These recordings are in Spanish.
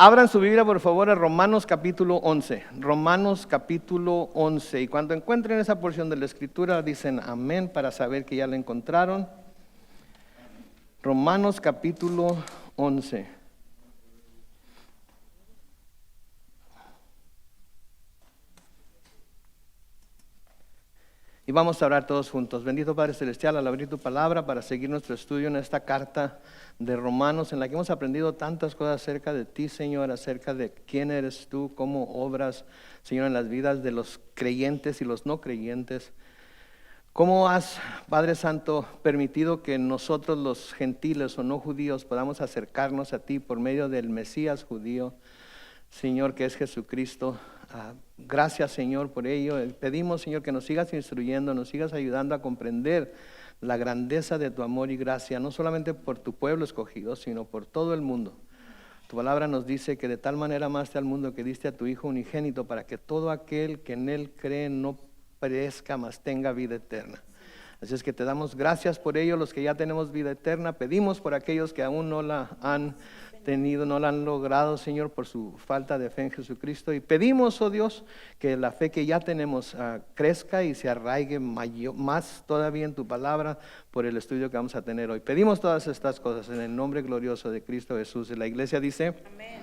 Abran su Biblia, por favor, a Romanos capítulo 11. Romanos capítulo 11. Y cuando encuentren esa porción de la Escritura, dicen amén para saber que ya la encontraron. Romanos capítulo 11. Y vamos a orar todos juntos. Bendito Padre Celestial, al abrir tu palabra para seguir nuestro estudio en esta carta de Romanos, en la que hemos aprendido tantas cosas acerca de ti, Señor, acerca de quién eres tú, cómo obras, Señor, en las vidas de los creyentes y los no creyentes. ¿Cómo has, Padre Santo, permitido que nosotros los gentiles o no judíos podamos acercarnos a ti por medio del Mesías judío, Señor, que es Jesucristo? Gracias, Señor, por ello. Pedimos, Señor, que nos sigas instruyendo, nos sigas ayudando a comprender la grandeza de tu amor y gracia, no solamente por tu pueblo escogido, sino por todo el mundo. Tu palabra nos dice que de tal manera amaste al mundo que diste a tu Hijo unigénito para que todo aquel que en Él cree no perezca, mas tenga vida eterna. Así es que te damos gracias por ello, los que ya tenemos vida eterna. Pedimos por aquellos que aún no la han tenido, no la han logrado, Señor, por su falta de fe en Jesucristo. Y pedimos, oh Dios, que la fe que ya tenemos crezca y se arraigue más todavía en tu palabra por el estudio que vamos a tener hoy. Pedimos todas estas cosas en el nombre glorioso de Cristo Jesús. Y la iglesia dice: amén.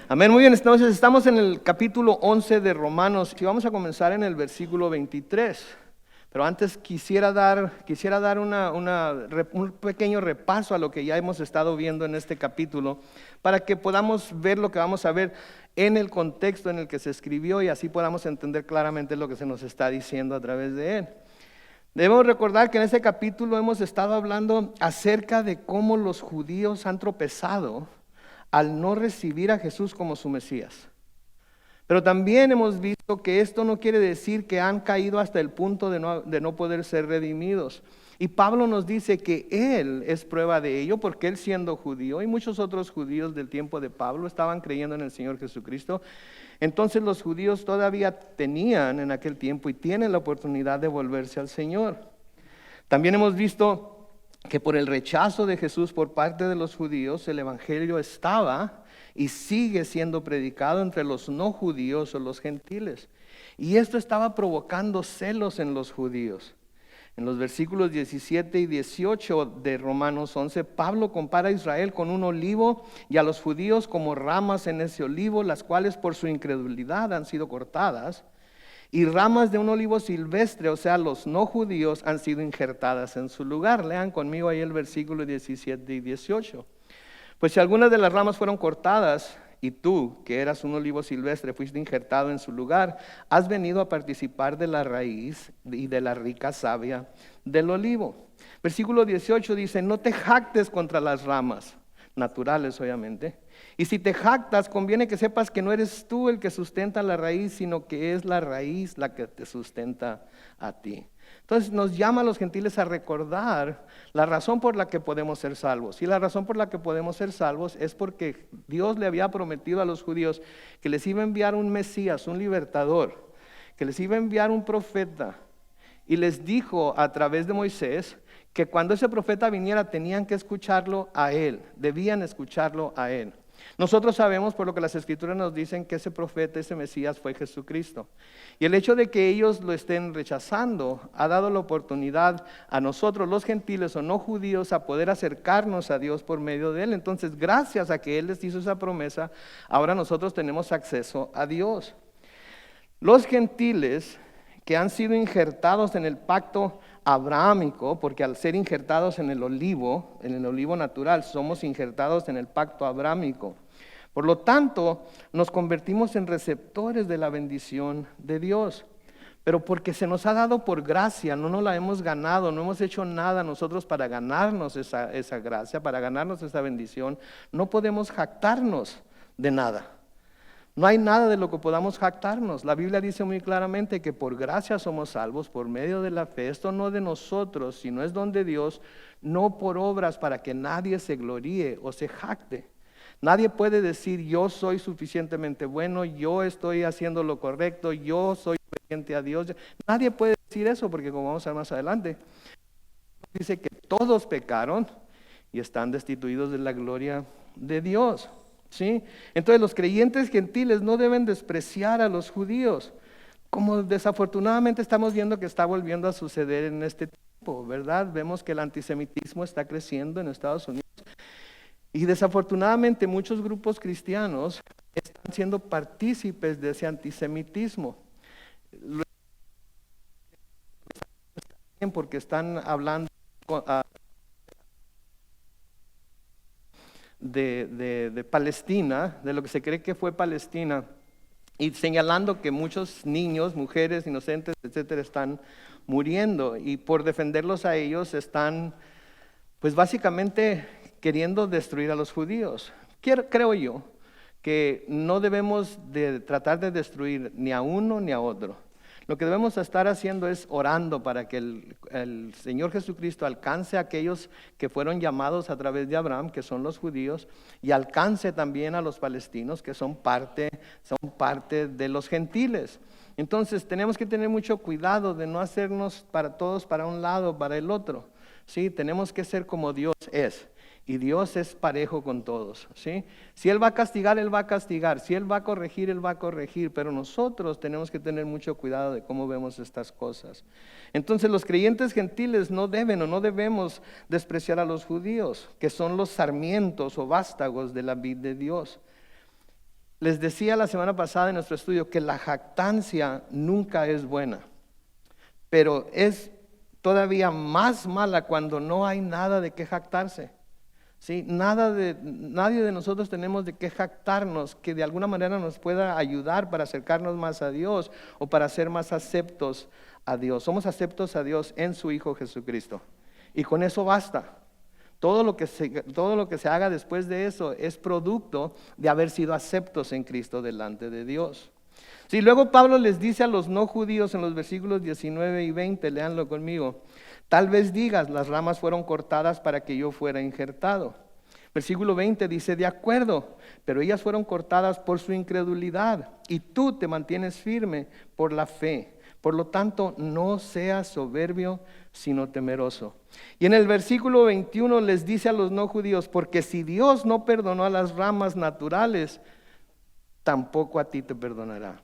Amén. Muy bien, entonces estamos en el capítulo 11 de Romanos y vamos a comenzar en el versículo 23. Pero antes quisiera dar un pequeño repaso a lo que ya hemos estado viendo en este capítulo, para que podamos ver lo que vamos a ver en el contexto en el que se escribió y así podamos entender claramente lo que se nos está diciendo a través de él. Debemos recordar que en este capítulo hemos estado hablando acerca de cómo los judíos han tropezado al no recibir a Jesús como su Mesías. Pero también hemos visto que esto no quiere decir que han caído hasta el punto de no poder ser redimidos. Y Pablo nos dice que él es prueba de ello, porque él, siendo judío, y muchos otros judíos del tiempo de Pablo estaban creyendo en el Señor Jesucristo. Entonces los judíos todavía tenían en aquel tiempo y tienen la oportunidad de volverse al Señor. También hemos visto que por el rechazo de Jesús por parte de los judíos, el evangelio estaba y sigue siendo predicado entre los no judíos o los gentiles. Y esto estaba provocando celos en los judíos. En los versículos 17 y 18 de Romanos 11, Pablo compara a Israel con un olivo y a los judíos como ramas en ese olivo, las cuales por su incredulidad han sido cortadas, y ramas de un olivo silvestre, o sea, los no judíos, han sido injertadas en su lugar. Lean conmigo ahí el versículo 17 y 18. Pues si algunas de las ramas fueron cortadas y tú, que eras un olivo silvestre, fuiste injertado en su lugar, has venido a participar de la raíz y de la rica savia del olivo. Versículo 18 dice: no te jactes contra las ramas, naturales obviamente. Y si te jactas, conviene que sepas que no eres tú el que sustenta la raíz, sino que es la raíz la que te sustenta a ti. Entonces nos llama a los gentiles a recordar la razón por la que podemos ser salvos. Y la razón por la que podemos ser salvos es porque Dios le había prometido a los judíos que les iba a enviar un Mesías, un libertador, que les iba a enviar un profeta. Y les dijo a través de Moisés que cuando ese profeta viniera tenían que escucharlo a él, debían escucharlo a él. Nosotros sabemos, por lo que las Escrituras nos dicen, que ese profeta, ese Mesías fue Jesucristo. Y el hecho de que ellos lo estén rechazando ha dado la oportunidad a nosotros, los gentiles o no judíos, a poder acercarnos a Dios por medio de él. Entonces, gracias a que él les hizo esa promesa, ahora nosotros tenemos acceso a Dios. Los gentiles que han sido injertados en el pacto abrahámico, porque al ser injertados en el olivo natural, somos injertados en el pacto abrahámico. Por lo tanto, nos convertimos en receptores de la bendición de Dios. Pero porque se nos ha dado por gracia, no nos la hemos ganado, no hemos hecho nada nosotros para ganarnos esa gracia, para ganarnos esa bendición, no podemos jactarnos de nada. No hay nada de lo que podamos jactarnos. La Biblia dice muy claramente que por gracia somos salvos por medio de la fe. Esto no de nosotros, sino es don de Dios, no por obras para que nadie se gloríe o se jacte. Nadie puede decir: yo soy suficientemente bueno, yo estoy haciendo lo correcto, yo soy obediente a Dios. Nadie puede decir eso, porque como vamos a ver más adelante, dice que todos pecaron y están destituidos de la gloria de Dios. ¿sí? Entonces los creyentes gentiles no deben despreciar a los judíos, como desafortunadamente estamos viendo que está volviendo a suceder en este tiempo, ¿verdad? Vemos que el antisemitismo está creciendo en Estados Unidos y desafortunadamente muchos grupos cristianos están siendo partícipes de ese antisemitismo. Porque están hablando de Palestina, de lo que se cree que fue Palestina, y señalando que muchos niños, mujeres inocentes, etcétera, están muriendo, y por defenderlos a ellos están, pues básicamente queriendo destruir a los judíos. Creo yo que no debemos de tratar de destruir ni a uno ni a otro. Lo que debemos estar haciendo es orando para que el Señor Jesucristo alcance a aquellos que fueron llamados a través de Abraham, que son los judíos, y alcance también a los palestinos, que son parte de los gentiles. Entonces tenemos que tener mucho cuidado de no hacernos para todos para un lado, para el otro. ¿Sí? Tenemos que ser como Dios es. Y Dios es parejo con todos, ¿sí? Si Él va a castigar, Él va a castigar. Si Él va a corregir, Él va a corregir. Pero nosotros tenemos que tener mucho cuidado de cómo vemos estas cosas. Entonces los creyentes gentiles no deben o no debemos despreciar a los judíos, que son los sarmientos o vástagos de la vid de Dios. Les decía la semana pasada en nuestro estudio que la jactancia nunca es buena, pero es todavía más mala cuando no hay nada de qué jactarse. ¿Sí? Nadie de nosotros tenemos de qué jactarnos que de alguna manera nos pueda ayudar para acercarnos más a Dios o para ser más aceptos a Dios. Somos aceptos a Dios en su Hijo Jesucristo y con eso basta. Todo lo que se haga después de eso es producto de haber sido aceptos en Cristo delante de Dios. Sí, luego Pablo les dice a los no judíos en los versículos 19 y 20, léanlo conmigo. Tal vez digas, las ramas fueron cortadas para que yo fuera injertado. Versículo 20 dice, de acuerdo, pero ellas fueron cortadas por su incredulidad y tú te mantienes firme por la fe. Por lo tanto, no seas soberbio, sino temeroso. Y en el versículo 21 les dice a los no judíos, porque si Dios no perdonó a las ramas naturales, tampoco a ti te perdonará.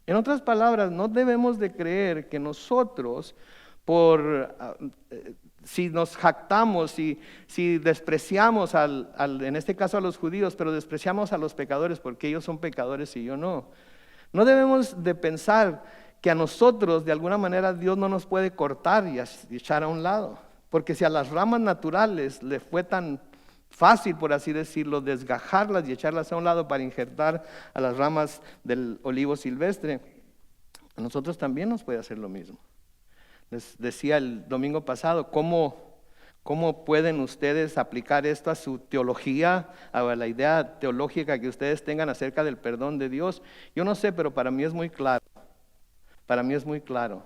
En otras palabras, no debemos de creer que nosotros, si nos jactamos, si despreciamos en este caso a los judíos, pero despreciamos a los pecadores porque ellos son pecadores y yo no. No debemos de pensar que a nosotros de alguna manera Dios no nos puede cortar y echar a un lado. Porque si a las ramas naturales le fue tan fácil, por así decirlo, desgajarlas y echarlas a un lado para injertar a las ramas del olivo silvestre, a nosotros también nos puede hacer lo mismo. Les decía el domingo pasado, ¿cómo pueden ustedes aplicar esto a su teología, a la idea teológica que ustedes tengan acerca del perdón de Dios? Yo no sé, pero para mí es muy claro. Para mí es muy claro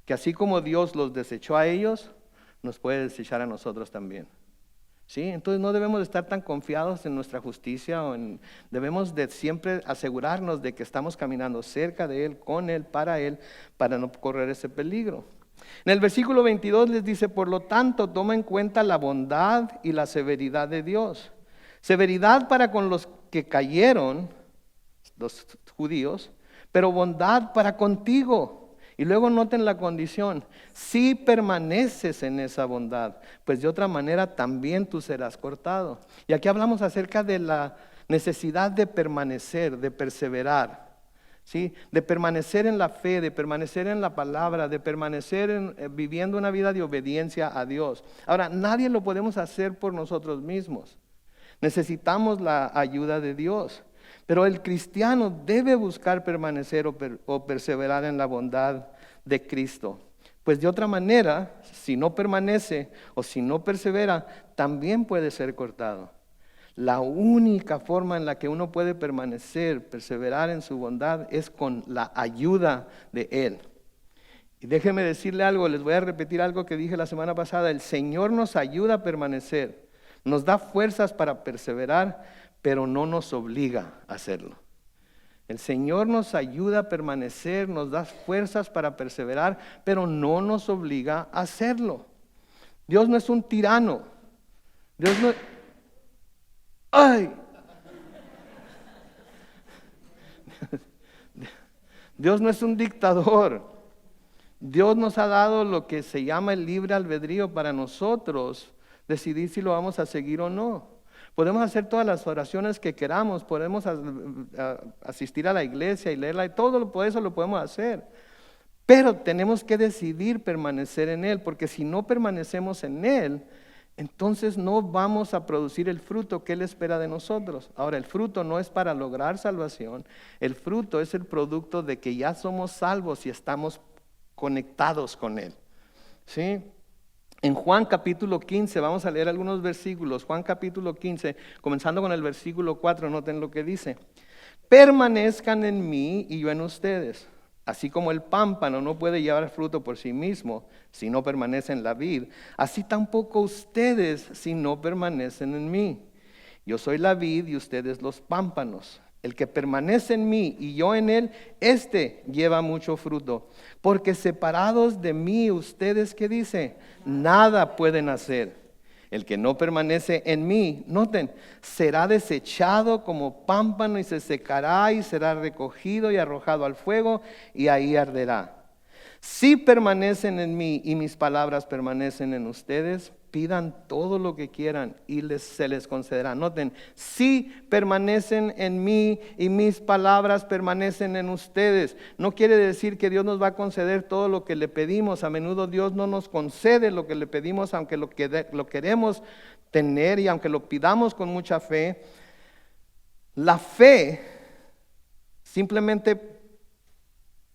que así como Dios los desechó a ellos, nos puede desechar a nosotros también. ¿Sí? Entonces no debemos de estar tan confiados en nuestra justicia, debemos de siempre asegurarnos de que estamos caminando cerca de Él, con Él, para no correr ese peligro. En el versículo 22 les dice, por lo tanto, toma en cuenta la bondad y la severidad de Dios. Severidad para con los que cayeron, los judíos, pero bondad para contigo. Y luego noten la condición, si permaneces en esa bondad, pues de otra manera también tú serás cortado. Y aquí hablamos acerca de la necesidad de permanecer, de perseverar. ¿Sí? De permanecer en la fe, de permanecer en la palabra, de permanecer viviendo una vida de obediencia a Dios. Ahora, nadie lo podemos hacer por nosotros mismos. Necesitamos la ayuda de Dios. Pero el cristiano debe buscar permanecer o perseverar en la bondad de Cristo. Pues de otra manera, si no permanece o si no persevera, también puede ser cortado. La única forma en la que uno puede perseverar en su bondad es con la ayuda de Él. Y déjenme decirle algo, les voy a repetir algo que dije la semana pasada. El Señor nos ayuda a permanecer, nos da fuerzas para perseverar, pero no nos obliga a hacerlo. El Señor nos ayuda a permanecer, nos da fuerzas para perseverar, pero no nos obliga a hacerlo. Dios no es un tirano. Dios no... ¡Ay! Dios no es un dictador. Dios nos ha dado lo que se llama el libre albedrío para nosotros decidir si lo vamos a seguir o no. Podemos hacer todas las oraciones que queramos, podemos asistir a la iglesia y leerla, y todo eso lo podemos hacer. Pero tenemos que decidir permanecer en Él, porque si no permanecemos en Él, entonces no vamos a producir el fruto que Él espera de nosotros. Ahora, el fruto no es para lograr salvación, el fruto es el producto de que ya somos salvos y estamos conectados con Él. ¿Sí? En Juan capítulo 15, vamos a leer algunos versículos. Juan capítulo 15, comenzando con el versículo 4, noten lo que dice. Permanezcan en mí y yo en ustedes. Así como el pámpano no puede llevar fruto por sí mismo si no permanece en la vid, así tampoco ustedes si no permanecen en mí. Yo soy la vid y ustedes los pámpanos. El que permanece en mí y yo en él, éste lleva mucho fruto. Porque separados de mí, ustedes, ¿qué dice? Nada pueden hacer. El que no permanece en mí, noten, será desechado como pámpano y se secará y será recogido y arrojado al fuego y ahí arderá. Si permanecen en mí y mis palabras permanecen en ustedes, pidan todo lo que quieran y se les concederá. Noten, si permanecen en mí y mis palabras permanecen en ustedes. No quiere decir que Dios nos va a conceder todo lo que le pedimos. A menudo Dios no nos concede lo que le pedimos, aunque lo queremos tener y aunque lo pidamos con mucha fe. La fe, simplemente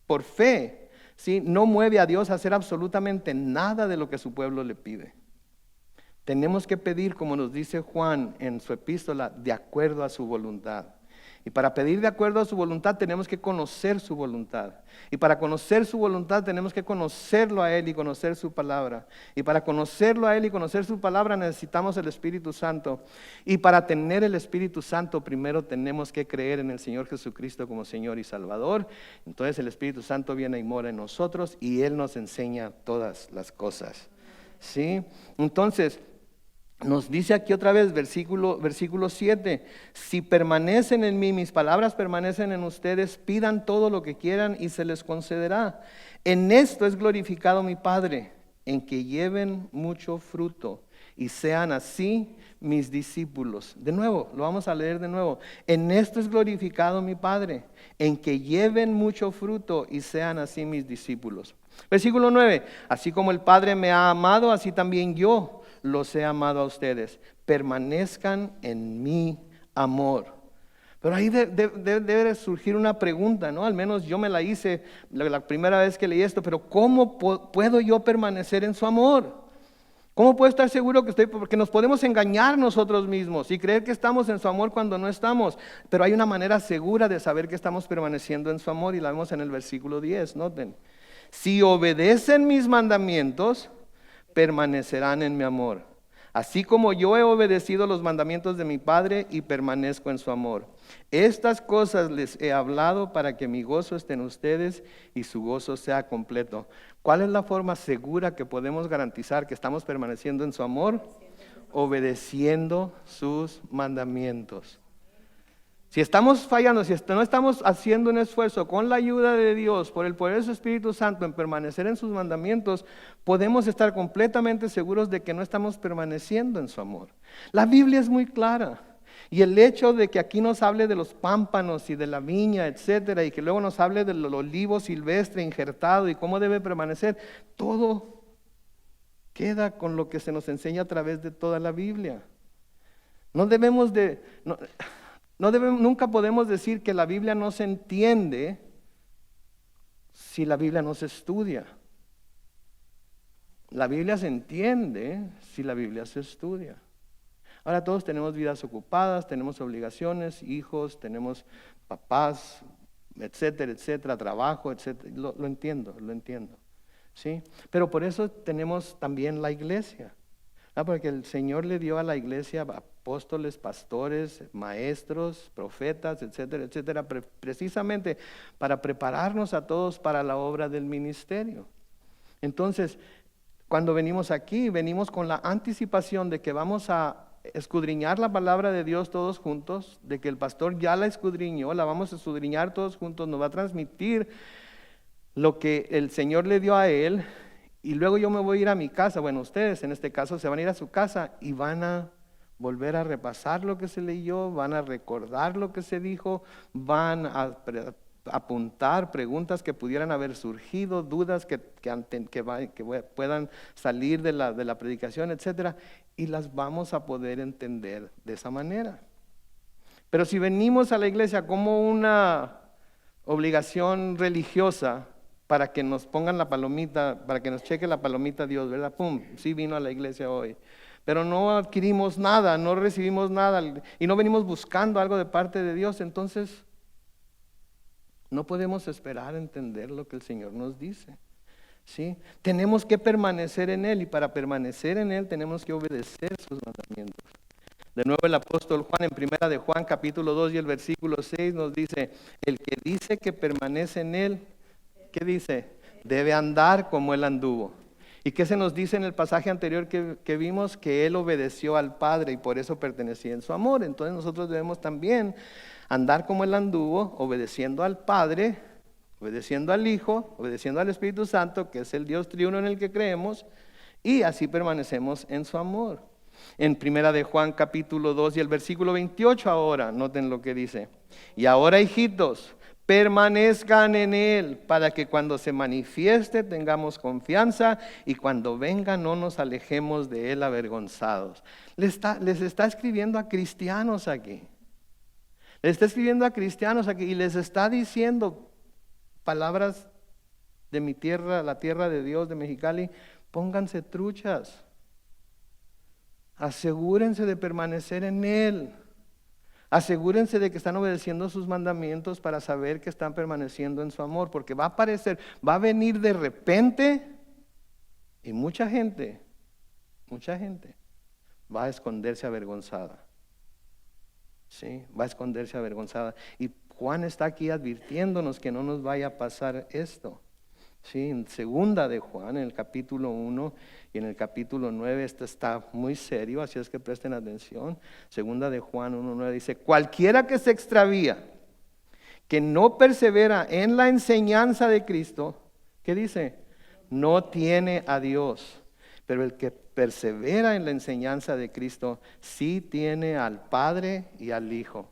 por fe, ¿sí?, no mueve a Dios a hacer absolutamente nada de lo que su pueblo le pide. Tenemos que pedir, como nos dice Juan en su epístola, de acuerdo a su voluntad. Y para pedir de acuerdo a su voluntad tenemos que conocer su voluntad. Y para conocer su voluntad tenemos que conocerlo a Él y conocer su palabra. Y para conocerlo a Él y conocer su palabra necesitamos el Espíritu Santo. Y para tener el Espíritu Santo primero tenemos que creer en el Señor Jesucristo como Señor y Salvador. Entonces el Espíritu Santo viene y mora en nosotros y Él nos enseña todas las cosas. ¿Sí? Entonces, nos dice aquí otra vez, versículo 7, si permanecen en mí, mis palabras permanecen en ustedes, pidan todo lo que quieran y se les concederá. En esto es glorificado mi Padre, en que lleven mucho fruto y sean así mis discípulos. De nuevo, lo vamos a leer de nuevo. En esto es glorificado mi Padre, en que lleven mucho fruto y sean así mis discípulos. Versículo 9, así como el Padre me ha amado, así también yo los he amado a ustedes. Permanezcan en mi amor. Pero ahí debe surgir una pregunta, ¿no? Al menos yo me la hice la primera vez que leí esto, pero ¿cómo puedo yo permanecer en su amor? ¿Cómo puedo estar seguro que estoy? Porque nos podemos engañar nosotros mismos y creer que estamos en su amor cuando no estamos. Pero hay una manera segura de saber que estamos permaneciendo en su amor y la vemos en el versículo 10, noten. Si obedecen mis mandamientos, permanecerán en mi amor, así como yo he obedecido los mandamientos de mi Padre y permanezco en su amor. Estas cosas les he hablado para que mi gozo esté en ustedes y su gozo sea completo. ¿Cuál es la forma segura que podemos garantizar que estamos permaneciendo en su amor? Obedeciendo sus mandamientos. Si estamos fallando, si no estamos haciendo un esfuerzo con la ayuda de Dios, por el poder de su Espíritu Santo en permanecer en sus mandamientos, podemos estar completamente seguros de que no estamos permaneciendo en su amor. La Biblia es muy clara. Y el hecho de que aquí nos hable de los pámpanos y de la viña, etcétera, y que luego nos hable del olivo silvestre injertado y cómo debe permanecer, todo queda con lo que se nos enseña a través de toda la Biblia. Nunca podemos decir que la Biblia no se entiende si la Biblia no se estudia. La Biblia se entiende si la Biblia se estudia. Ahora todos tenemos vidas ocupadas, tenemos obligaciones, hijos, tenemos papás, etcétera, etcétera, trabajo, etcétera. Lo entiendo, ¿sí? Pero por eso tenemos también la iglesia. Porque el Señor le dio a la iglesia apóstoles, pastores, maestros, profetas, etcétera, etcétera, precisamente para prepararnos a todos para la obra del ministerio. Entonces, cuando venimos aquí, venimos con la anticipación de que vamos a escudriñar la palabra de Dios todos juntos, de que el pastor ya la escudriñó, la vamos a escudriñar todos juntos, nos va a transmitir lo que el Señor le dio a él, y luego yo me voy a ir a mi casa. Bueno, ustedes en este caso se van a ir a su casa y van a volver a repasar lo que se leyó, van a recordar lo que se dijo, van a apuntar preguntas que pudieran haber surgido, dudas que puedan salir de la predicación, etcétera, y las vamos a poder entender de esa manera. Pero si venimos a la iglesia como una obligación religiosa para que nos pongan la palomita, para que nos cheque la palomita Dios, ¿verdad? Pum, sí vino a la iglesia hoy. Pero no adquirimos nada, no recibimos nada y no venimos buscando algo de parte de Dios, entonces no podemos esperar entender lo que el Señor nos dice. ¿Sí? Tenemos que permanecer en Él, y para permanecer en Él tenemos que obedecer sus mandamientos. De nuevo el apóstol Juan en primera de Juan capítulo 2 y el versículo 6 nos dice: el que dice que permanece en Él, ¿qué dice? Debe andar como Él anduvo. ¿Y qué se nos dice en el pasaje anterior que vimos? Que Él obedeció al Padre y por eso pertenecía en su amor. Entonces nosotros debemos también andar como Él anduvo, obedeciendo al Padre, obedeciendo al Hijo, obedeciendo al Espíritu Santo, que es el Dios triuno en el que creemos, y así permanecemos en su amor. En primera de Juan capítulo 2 y el versículo 28 ahora, noten lo que dice: y ahora, hijitos, permanezcan en Él, para que cuando se manifieste tengamos confianza y cuando venga no nos alejemos de Él avergonzados. Les está escribiendo a cristianos aquí. Les está escribiendo a cristianos aquí y les está diciendo palabras de mi tierra, la tierra de Dios de Mexicali: pónganse truchas. Asegúrense de permanecer en Él. Asegúrense de que están obedeciendo sus mandamientos para saber que están permaneciendo en su amor, porque va a aparecer, va a venir de repente y mucha gente va a esconderse avergonzada. Sí, va a esconderse avergonzada. Y Juan está aquí advirtiéndonos que no nos vaya a pasar esto. Sí, en segunda de Juan, en el capítulo 1 y en el capítulo 9, esto está muy serio, así es que presten atención. Segunda de Juan 1:9 dice: cualquiera que se extravía, que no persevera en la enseñanza de Cristo, ¿qué dice? No tiene a Dios. Pero el que persevera en la enseñanza de Cristo, sí tiene al Padre y al Hijo.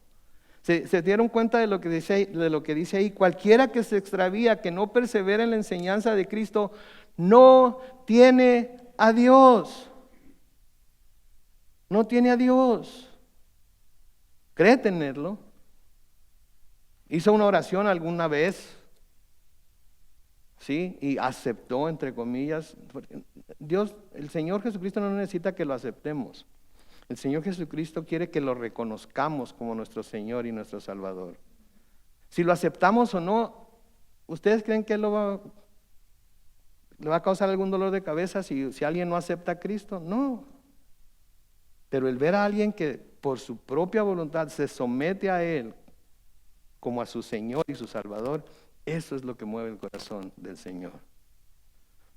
¿Se dieron cuenta de lo que dice ahí? Cualquiera que se extravía, que no persevera en la enseñanza de Cristo, no tiene a Dios. No tiene a Dios. ¿Cree tenerlo? ¿Hizo una oración alguna vez? ¿Sí? Y aceptó, entre comillas. Dios, el Señor Jesucristo no necesita que lo aceptemos. El Señor Jesucristo quiere que lo reconozcamos como nuestro Señor y nuestro Salvador. Si lo aceptamos o no, ¿ustedes creen que le va a causar algún dolor de cabeza si alguien no acepta a Cristo? No. Pero el ver a alguien que por su propia voluntad se somete a Él como a su Señor y su Salvador, eso es lo que mueve el corazón del Señor.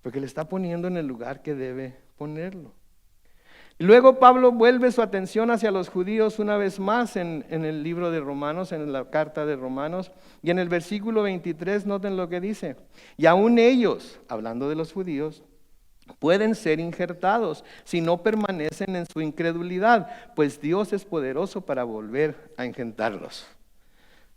Porque le está poniendo en el lugar que debe ponerlo. Y luego Pablo vuelve su atención hacia los judíos una vez más en el libro de Romanos, en la carta de Romanos. Y en el versículo 23, noten lo que dice: y aún ellos, hablando de los judíos, pueden ser injertados si no permanecen en su incredulidad, pues Dios es poderoso para volver a engendrarlos.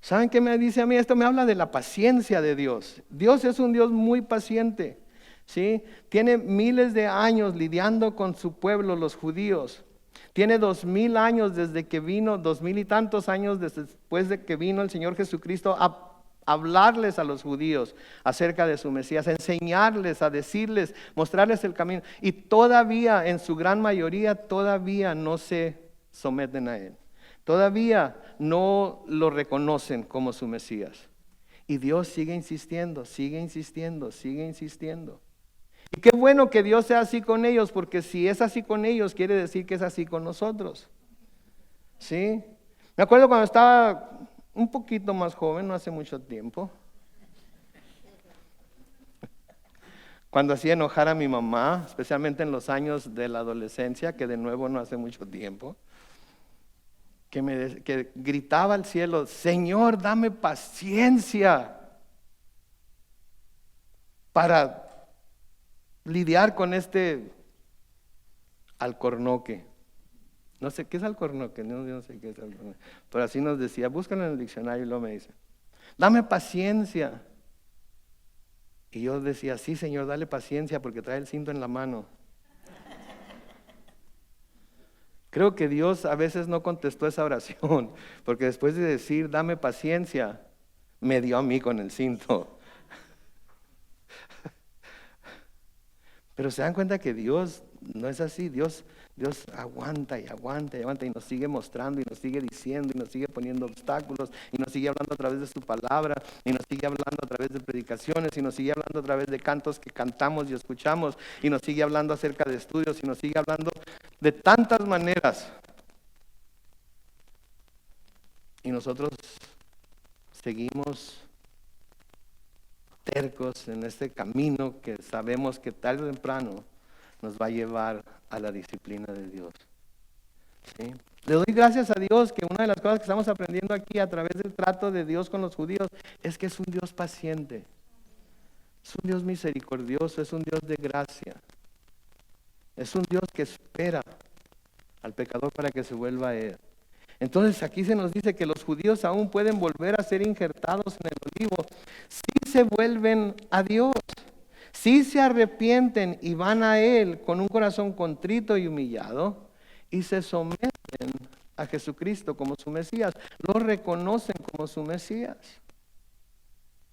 ¿Saben qué me dice a mí? Esto me habla de la paciencia de Dios. Dios es un Dios muy paciente. ¿Sí? Tiene miles de años lidiando con su pueblo, los judíos. Tiene 2000 años desde que vino, 2000 y tantos años después de que vino el Señor Jesucristo a hablarles a los judíos acerca de su Mesías, a enseñarles, a decirles, mostrarles el camino. Y todavía, en su gran mayoría, todavía no se someten a Él. Todavía no lo reconocen como su Mesías. Y Dios sigue insistiendo, sigue insistiendo, sigue insistiendo. Y qué bueno que Dios sea así con ellos, porque si es así con ellos, quiere decir que es así con nosotros. ¿Sí? Me acuerdo cuando estaba un poquito más joven, no hace mucho tiempo, cuando hacía enojar a mi mamá, especialmente en los años de la adolescencia, que de nuevo no hace mucho tiempo. que gritaba al cielo: Señor, dame paciencia para lidiar con este alcornoque. No sé qué es alcornoque, yo no sé qué es alcornoque, pero así nos decía. Búscalo en el diccionario y luego me dice: dame paciencia. Y yo decía: sí, Señor, dale paciencia, porque trae el cinto en la mano. Creo que Dios a veces no contestó esa oración, porque después de decir dame paciencia, me dio a mí con el cinto. Pero se dan cuenta que Dios no es así. Dios aguanta y aguanta y aguanta, y nos sigue mostrando y nos sigue diciendo y nos sigue poniendo obstáculos y nos sigue hablando a través de su palabra y nos sigue hablando a través de predicaciones y nos sigue hablando a través de cantos que cantamos y escuchamos y nos sigue hablando acerca de estudios y nos sigue hablando de tantas maneras. Y nosotros seguimos tercos en este camino que sabemos que tarde o temprano nos va a llevar a la disciplina de Dios. ¿Sí? Le doy gracias a Dios que una de las cosas que estamos aprendiendo aquí a través del trato de Dios con los judíos es que es un Dios paciente, es un Dios misericordioso, es un Dios de gracia, es un Dios que espera al pecador para que se vuelva a Él. Entonces aquí se nos dice que los judíos aún pueden volver a ser injertados en el olivo si se vuelven a Dios, si se arrepienten y van a Él con un corazón contrito y humillado y se someten a Jesucristo como su Mesías, lo reconocen como su Mesías.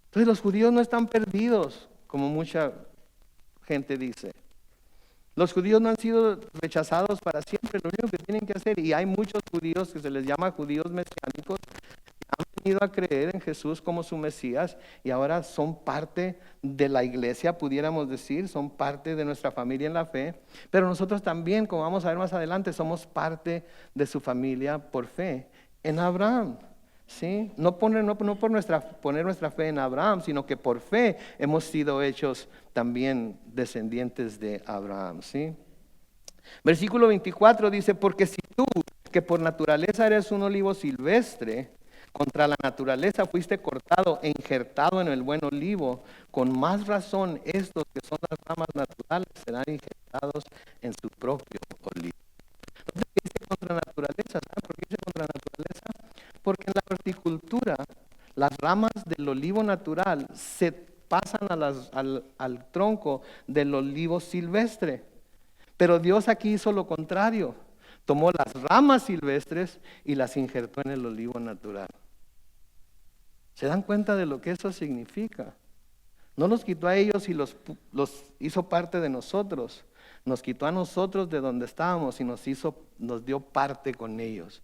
Entonces los judíos no están perdidos, como mucha gente dice. Los judíos no han sido rechazados para siempre. Lo único que tienen que hacer, y hay muchos judíos que se les llama judíos mesiánicos, han venido a creer en Jesús como su Mesías y ahora son parte de la iglesia, pudiéramos decir, son parte de nuestra familia en la fe. Pero nosotros también, como vamos a ver más adelante, somos parte de su familia por fe en Abraham. ¿Sí? No por poner nuestra fe en Abraham, sino que por fe hemos sido hechos también descendientes de Abraham. ¿Sí? Versículo 24 dice: porque si tú, que por naturaleza eres un olivo silvestre, contra la naturaleza fuiste cortado e injertado en el buen olivo, con más razón estos que son las ramas naturales serán injertados en su propio olivo. ¿Por qué dice contra naturaleza? ¿Saben por qué dice contra naturaleza? Porque en la horticultura las ramas del olivo natural se pasan al tronco del olivo silvestre. Pero Dios aquí hizo lo contrario. Tomó las ramas silvestres y las injertó en el olivo natural. ¿Se dan cuenta de lo que eso significa? No los quitó a ellos y los hizo parte de nosotros. Nos quitó a nosotros de donde estábamos y nos dio parte con ellos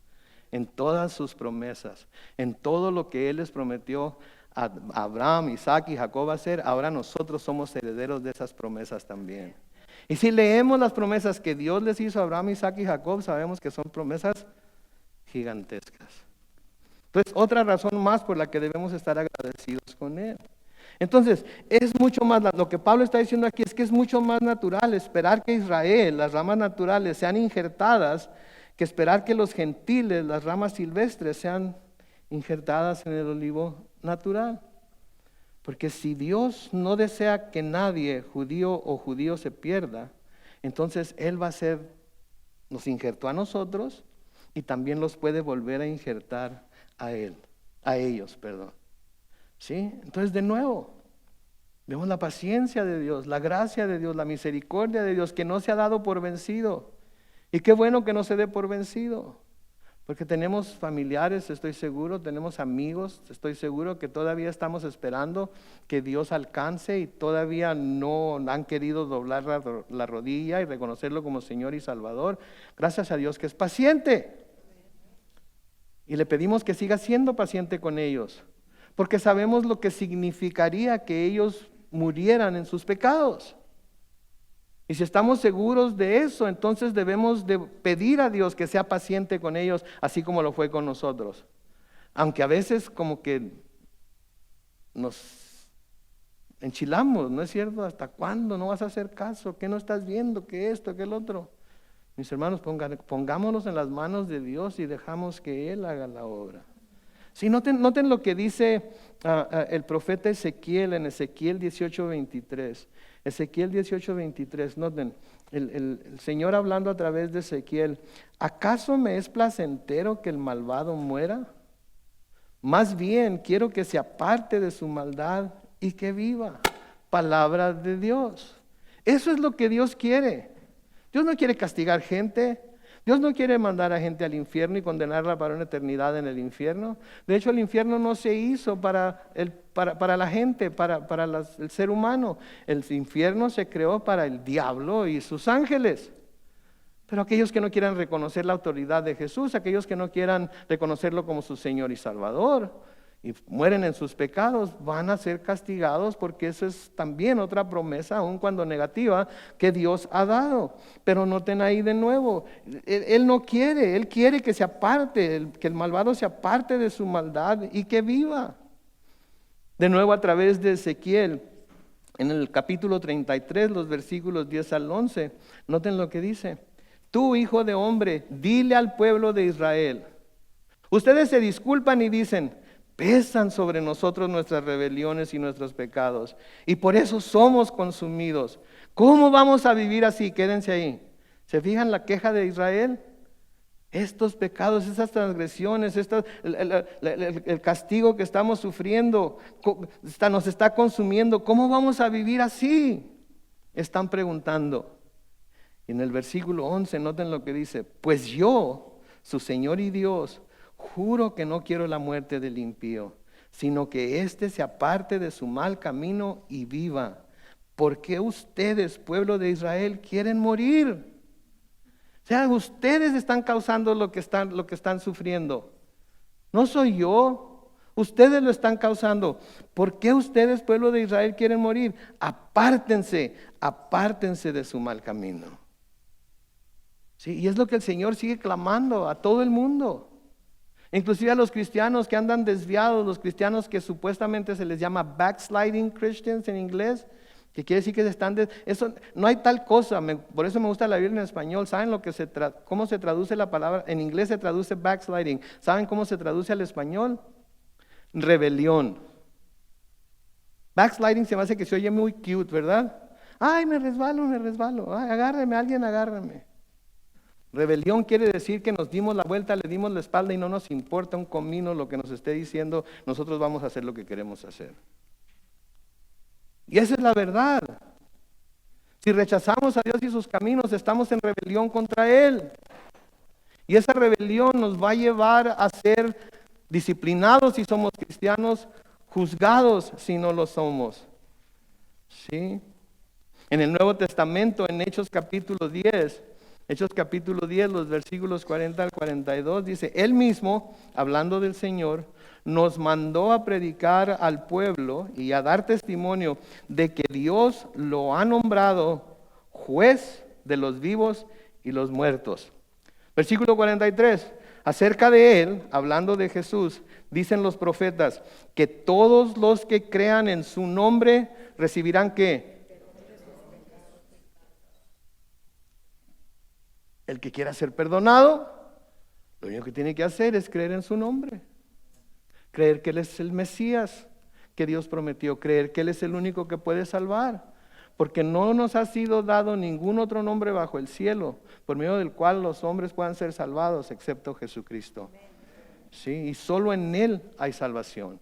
en todas sus promesas, en todo lo que Él les prometió a Abraham, Isaac y Jacob hacer. Ahora nosotros somos herederos de esas promesas también. Y si leemos las promesas que Dios les hizo a Abraham, Isaac y Jacob, sabemos que son promesas gigantescas. Entonces, otra razón más por la que debemos estar agradecidos con Él. Entonces, es mucho más, lo que Pablo está diciendo aquí es que es mucho más natural esperar que Israel, las ramas naturales, sean injertadas, que esperar que los gentiles, las ramas silvestres, sean injertadas en el olivo natural. Porque si Dios no desea que nadie, judío o judío, se pierda, entonces Él nos injertó a nosotros y también los puede volver a injertar a ellos. ¿Sí? Entonces, de nuevo, vemos la paciencia de Dios, la gracia de Dios, la misericordia de Dios, que no se ha dado por vencido. Y qué bueno que no se dé por vencido, porque tenemos familiares, estoy seguro, tenemos amigos, estoy seguro que todavía estamos esperando que Dios alcance y todavía no han querido doblar la rodilla y reconocerlo como Señor y Salvador. Gracias a Dios que es paciente. Y le pedimos que siga siendo paciente con ellos, porque sabemos lo que significaría que ellos murieran en sus pecados. Y si estamos seguros de eso, entonces debemos de pedir a Dios que sea paciente con ellos, así como lo fue con nosotros. Aunque a veces como que nos enchilamos, ¿no es cierto? ¿Hasta cuándo no vas a hacer caso? ¿Qué no estás viendo? ¿Qué esto? ¿Qué el otro? Mis hermanos, pongámonos en las manos de Dios y dejamos que Él haga la obra. Sí, noten lo que dice el profeta Ezequiel en Ezequiel 18:23. Ezequiel 18:23, noten, el Señor hablando a través de Ezequiel: ¿acaso me es placentero que el malvado muera? Más bien quiero que se aparte de su maldad y que viva. Palabra de Dios. Eso es lo que Dios quiere. Dios no quiere castigar gente. Dios no quiere mandar a gente al infierno y condenarla para una eternidad en el infierno. De hecho, el infierno no se hizo para la gente, para el ser humano. El infierno se creó para el diablo y sus ángeles. Pero aquellos que no quieran reconocer la autoridad de Jesús, aquellos que no quieran reconocerlo como su Señor y Salvador, y mueren en sus pecados, van a ser castigados, porque eso es también otra promesa, aun cuando negativa, que Dios ha dado. Pero noten ahí de nuevo, Él no quiere, Él quiere que se aparte, que el malvado se aparte de su maldad y que viva. De nuevo a través de Ezequiel, en el capítulo 33, los versículos 10 al 11, noten lo que dice: tú, hijo de hombre, dile al pueblo de Israel. Ustedes se disculpan y dicen: pesan sobre nosotros nuestras rebeliones y nuestros pecados, y por eso somos consumidos. ¿Cómo vamos a vivir así? Quédense ahí. ¿Se fijan la queja de Israel? Estos pecados, esas transgresiones, el castigo que estamos sufriendo nos está consumiendo. ¿Cómo vamos a vivir así? Están preguntando. Y en el versículo 11, noten lo que dice: pues yo, su Señor y Dios, juro que no quiero la muerte del impío, sino que éste se aparte de su mal camino y viva. ¿Por qué ustedes, pueblo de Israel, quieren morir? O sea, ustedes están causando lo que están sufriendo. No soy yo, ustedes lo están causando. ¿Por qué ustedes, pueblo de Israel, quieren morir? Apártense de su mal camino. Sí, y es lo que el Señor sigue clamando a todo el mundo. Inclusive a los cristianos que andan desviados, los cristianos que supuestamente se les llama backsliding Christians en inglés, que quiere decir que eso, no hay tal cosa. Por eso me gusta la Biblia en español. ¿Saben cómo se traduce la palabra? En inglés se traduce backsliding. ¿Saben cómo se traduce al español? Rebelión. Backsliding se me hace que se oye muy cute, ¿verdad? Ay, me resbalo. Ay, agárreme, alguien agárreme. Rebelión quiere decir que nos dimos la vuelta, le dimos la espalda y no nos importa un comino lo que nos esté diciendo. Nosotros vamos a hacer lo que queremos hacer. Y esa es la verdad. Si rechazamos a Dios y sus caminos, estamos en rebelión contra Él. Y esa rebelión nos va a llevar a ser disciplinados si somos cristianos, juzgados si no lo somos. ¿Sí? En el Nuevo Testamento, en Hechos capítulo 10, los versículos 40 al 42, dice: Él mismo, hablando del Señor, nos mandó a predicar al pueblo y a dar testimonio de que Dios lo ha nombrado juez de los vivos y los muertos. Versículo 43, acerca de Él, hablando de Jesús, dicen los profetas que todos los que crean en su nombre recibirán ¿qué? El que quiera ser perdonado, lo único que tiene que hacer es creer en su nombre. Creer que Él es el Mesías que Dios prometió. Creer que Él es el único que puede salvar. Porque no nos ha sido dado ningún otro nombre bajo el cielo, por medio del cual los hombres puedan ser salvados, excepto Jesucristo. ¿Sí? Y solo en Él hay salvación.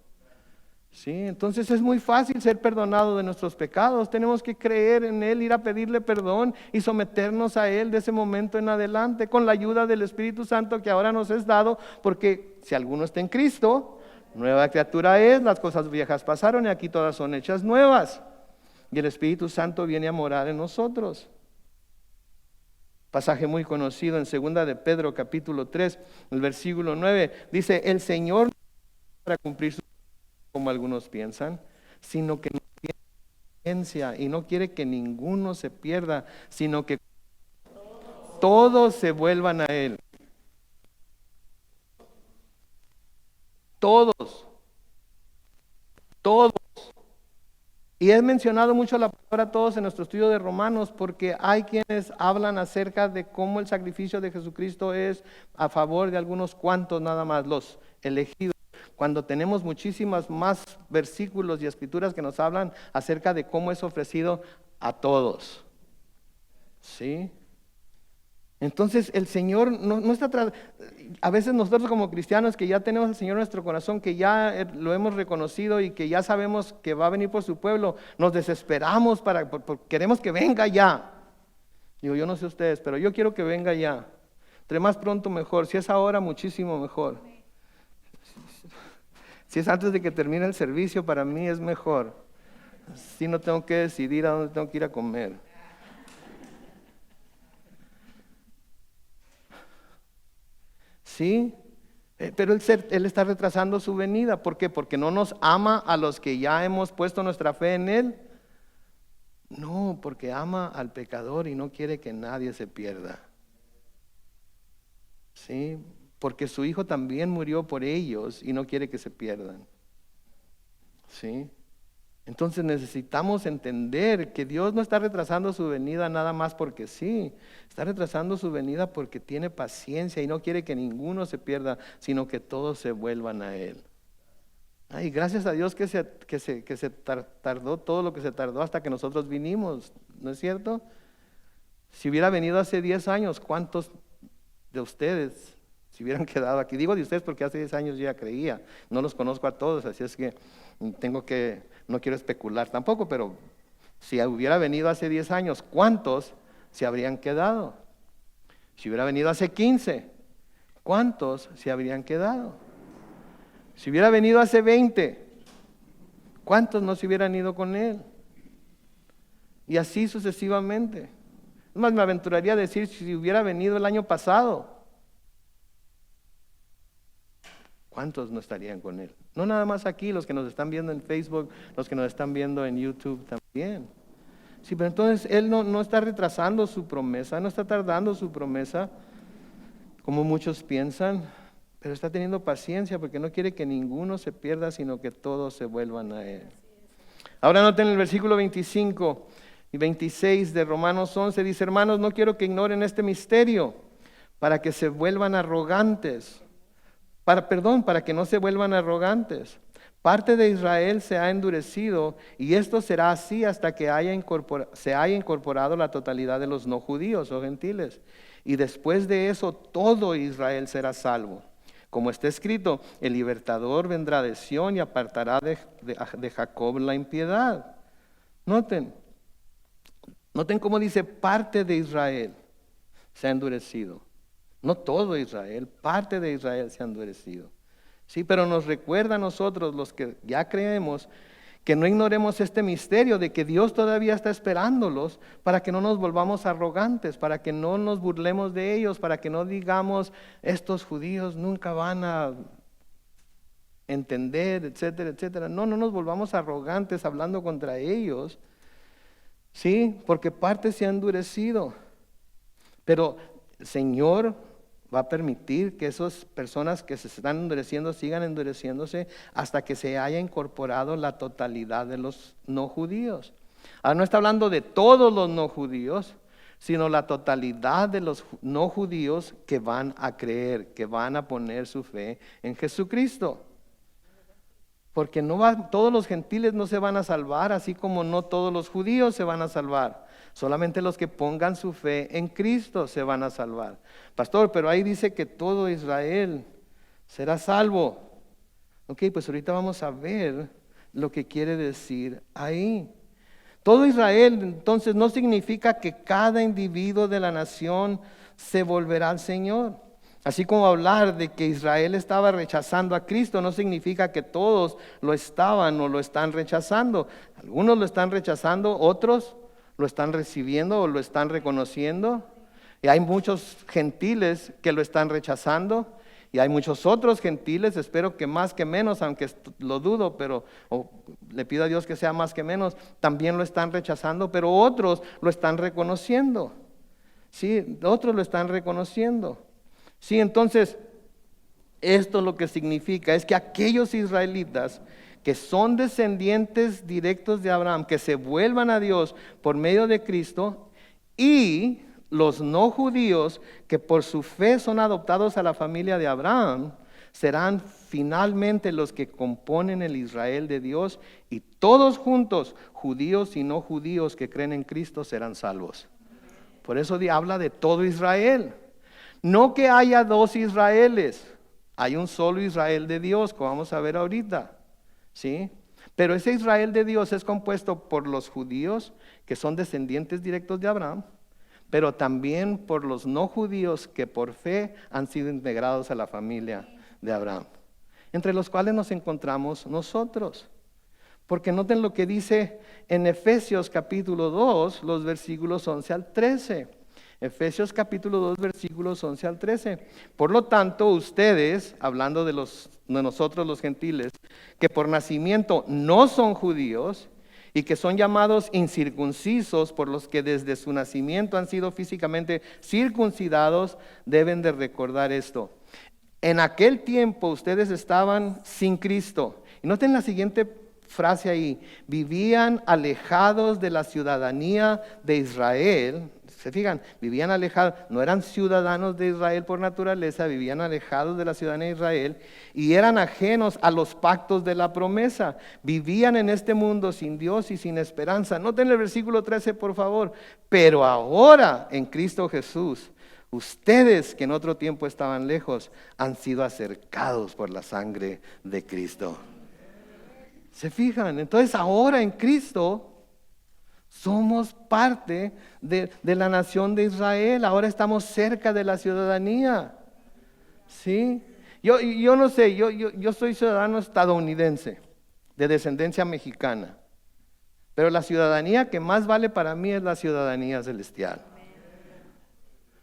Sí, entonces es muy fácil ser perdonado de nuestros pecados. Tenemos que creer en Él, ir a pedirle perdón y someternos a Él de ese momento en adelante, con la ayuda del Espíritu Santo que ahora nos es dado, porque si alguno está en Cristo, nueva criatura es, las cosas viejas pasaron y aquí todas son hechas nuevas. Y el Espíritu Santo viene a morar en nosotros. Pasaje muy conocido en 2 de Pedro capítulo 3, el versículo 9, dice: el Señor para cumplir su como algunos piensan, sino que no tiene paciencia y no quiere que ninguno se pierda, sino que todos se vuelvan a Él. Todos. Y he mencionado mucho la palabra todos en nuestro estudio de Romanos porque hay quienes hablan acerca de cómo el sacrificio de Jesucristo es a favor de algunos cuantos nada más, los elegidos. Cuando tenemos muchísimas más versículos y escrituras que nos hablan acerca de cómo es ofrecido a todos. ¿Sí? Entonces el Señor no está a veces nosotros como cristianos que ya tenemos al Señor en nuestro corazón, que ya lo hemos reconocido y que ya sabemos que va a venir por su pueblo, nos desesperamos porque queremos que venga ya. Digo, yo no sé ustedes, pero yo quiero que venga ya. Entre más pronto mejor, si es ahora muchísimo mejor. Si es antes de que termine el servicio, para mí es mejor. Si no tengo que decidir a dónde tengo que ir a comer. Sí, pero él está retrasando su venida. ¿Por qué? Porque no nos ama a los que ya hemos puesto nuestra fe en Él. No, porque ama al pecador y no quiere que nadie se pierda. Sí, porque su Hijo también murió por ellos y no quiere que se pierdan. Sí. Entonces necesitamos entender que Dios no está retrasando su venida nada más porque sí, está retrasando su venida porque tiene paciencia y no quiere que ninguno se pierda, sino que todos se vuelvan a Él. Ay, gracias a Dios que se tardó todo lo que se tardó hasta que nosotros vinimos, ¿no es cierto? Si hubiera venido hace 10 años, ¿cuántos de ustedes se hubieran quedado aquí? Digo de ustedes porque hace 10 años yo ya creía, no los conozco a todos, así es que no quiero especular tampoco, pero si hubiera venido hace 10 años, ¿cuántos se habrían quedado? Si hubiera venido hace 15, ¿cuántos se habrían quedado? Si hubiera venido hace 20, ¿cuántos no se hubieran ido con Él? Y así sucesivamente. Más me aventuraría a decir, si hubiera venido el año pasado, ¿cuántos no estarían con Él? No nada más aquí, los que nos están viendo en Facebook, los que nos están viendo en YouTube también. Sí, pero entonces Él no está retrasando su promesa, no está tardando su promesa, como muchos piensan, pero está teniendo paciencia porque no quiere que ninguno se pierda, sino que todos se vuelvan a Él. Ahora noten el versículo 25 y 26 de Romanos 11, dice: hermanos, no quiero que ignoren este misterio, para que se vuelvan arrogantes. Para que no se vuelvan arrogantes. Parte de Israel se ha endurecido y esto será así hasta que se haya incorporado la totalidad de los no judíos o gentiles. Y después de eso todo Israel será salvo. Como está escrito, el libertador vendrá de Sión y apartará de Jacob la impiedad. Noten cómo dice: parte de Israel se ha endurecido. No todo Israel, parte de Israel se ha endurecido. Sí, pero nos recuerda a nosotros, los que ya creemos, que no ignoremos este misterio de que Dios todavía está esperándolos para que no nos volvamos arrogantes, para que no nos burlemos de ellos, para que no digamos, estos judíos nunca van a entender, etcétera, etcétera. No nos volvamos arrogantes hablando contra ellos, sí, porque parte se ha endurecido. Pero el Señor va a permitir que esas personas que se están endureciendo sigan endureciéndose hasta que se haya incorporado la totalidad de los no judíos. Ahora no está hablando de todos los no judíos, sino la totalidad de los no judíos que van a creer, que van a poner su fe en Jesucristo. Porque todos los gentiles no se van a salvar, así como no todos los judíos se van a salvar. Solamente los que pongan su fe en Cristo se van a salvar. Pastor, pero ahí dice que todo Israel será salvo. Ok, pues ahorita vamos a ver lo que quiere decir ahí. Todo Israel entonces no significa que cada individuo de la nación se volverá al Señor. Así como hablar de que Israel estaba rechazando a Cristo no significa que todos lo estaban o lo están rechazando. Algunos lo están rechazando, otros lo están recibiendo o lo están reconociendo. Y hay muchos gentiles que lo están rechazando. Y hay muchos otros gentiles, espero que más que menos, aunque lo dudo, pero le pido a Dios que sea más que menos, también lo están rechazando, pero otros lo están reconociendo. Sí, otros lo están reconociendo. Sí, entonces, Esto lo que significa es que aquellos israelitas que son descendientes directos de Abraham, que se vuelvan a Dios por medio de Cristo, y los no judíos que por su fe son adoptados a la familia de Abraham, serán finalmente los que componen el Israel de Dios, y todos juntos, judíos y no judíos que creen en Cristo, serán salvos. Por eso habla de todo Israel. No que haya dos Israeles, hay un solo Israel de Dios, como vamos a ver ahorita, ¿sí? Pero ese Israel de Dios es compuesto por los judíos, que son descendientes directos de Abraham, pero también por los no judíos que por fe han sido integrados a la familia de Abraham, entre los cuales nos encontramos nosotros. Porque noten lo que dice en Efesios capítulo 2, los versículos 11 al 13. Efesios capítulo 2, versículos 11 al 13. Por lo tanto, ustedes, hablando de nosotros los gentiles, que por nacimiento no son judíos y que son llamados incircuncisos, por los que desde su nacimiento han sido físicamente circuncidados, deben de recordar esto. En aquel tiempo ustedes estaban sin Cristo. Y noten la siguiente frase ahí: vivían alejados de la ciudadanía de Israel. Se fijan, vivían alejados, no eran ciudadanos de Israel por naturaleza, vivían alejados de la ciudadanía de Israel y eran ajenos a los pactos de la promesa. Vivían en este mundo sin Dios y sin esperanza. Noten el versículo 13, por favor. Pero ahora en Cristo Jesús, ustedes que en otro tiempo estaban lejos, han sido acercados por la sangre de Cristo. ¿Se fijan? Entonces ahora en Cristo somos parte de la nación de Israel. Ahora estamos cerca de la ciudadanía. ¿Sí? Yo no sé, yo soy ciudadano estadounidense, de descendencia mexicana. Pero la ciudadanía que más vale para mí es la ciudadanía celestial.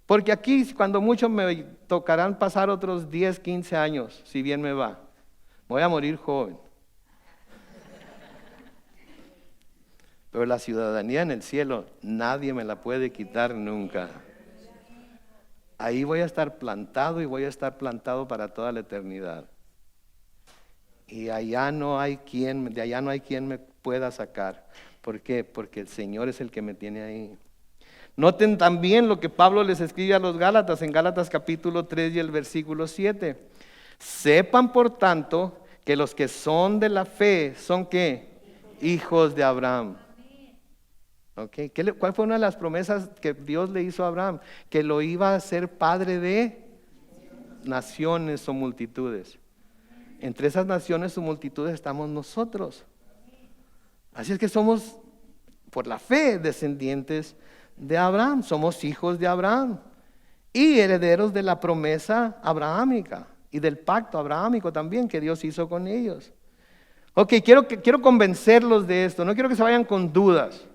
Porque aquí, cuando mucho, me tocarán pasar otros 10, 15 años, si bien me va. Voy a morir joven. Pero la ciudadanía en el cielo, nadie me la puede quitar nunca. Ahí voy a estar plantado y voy a estar plantado para toda la eternidad. Y de allá no hay quien me pueda sacar. ¿Por qué? Porque el Señor es el que me tiene ahí. Noten también lo que Pablo les escribe a los Gálatas, en Gálatas capítulo 3 y el versículo 7. Sepan por tanto que los que son de la fe son ¿qué? Hijos de Abraham. Okay. ¿Cuál fue una de las promesas que Dios le hizo a Abraham? Que lo iba a hacer padre de naciones o multitudes. Entre esas naciones o multitudes estamos nosotros. Así es que somos, por la fe, descendientes de Abraham. Somos hijos de Abraham y herederos de la promesa abrahámica y del pacto abrahámico también que Dios hizo con ellos. Ok, quiero convencerlos de esto. No quiero que se vayan con dudas.